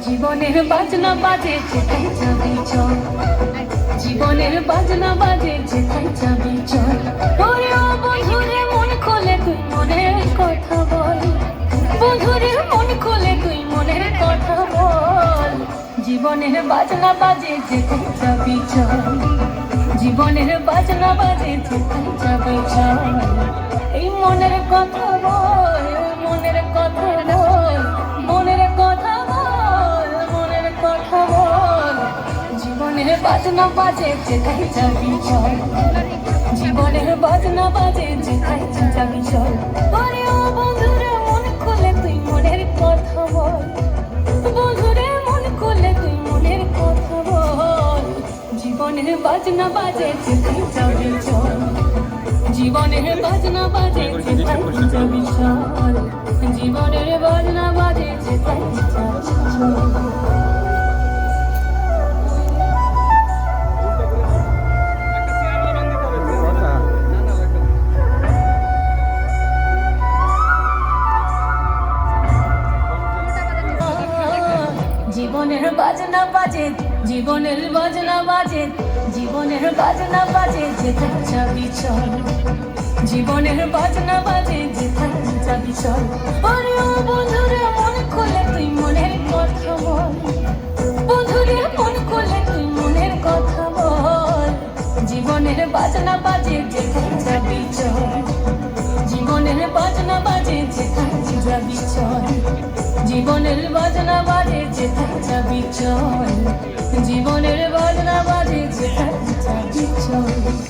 জীবনের বাজনা বাজে যেথায় যাবি চল, জীবনের বাজনা বাজে যেথায় যাবি চল। ওরে ও বন্ধুরে মন খোলে তুই মনের কথা বল, বন্ধুরে মন খোলে তুই মনের কথা বল। জীবনের বাজনা বাজে যেথায় যাবি চল, জীবনের বাজনা বাজে যেথায় যাবি চল। এই মনের কথা বল, মনের কথা বল, মনের কথা বল, মনের কথা বল। জীবনের বাজনা বাজে যেথায় যাবি চল, জীবনের বাজনা বাজে যেথায় যাবি চল। ওরে ও বন্ধুরে মন খুলে তুই মনের কথা বল, বন্ধুরে মন খুলে তুই মনের কথা বল। জীবনের বাজনা বাজে যেথায় যাবি চল, জীবনের বাজনা বাজে যেথায় যাবি চল, জীবনের বাজনা বাজে যেথায় যাবি চল। জীবনের বাজনা বাজে, জীবনের বাজনা বাজে, জীবনের বাজনা বাজে যেথায় যাবি চল, জীবনের বাজনা বাজে যেথায় যাবি চল। ওরে ও বন্ধুরে মন খুলে তুই মনের কথা বল, বন্ধুরে মন খুলে তুই মনের কথা বল। জীবনের বাজনা বাজে যেথায় যাবি চল, জীবনের বাজনা বাজে যেথায় যাবি চল, জীবনের বাজনা বাজে যেথায় যাবি চল, জীবনের বাজনা বাজে যেথায় যাবি চল।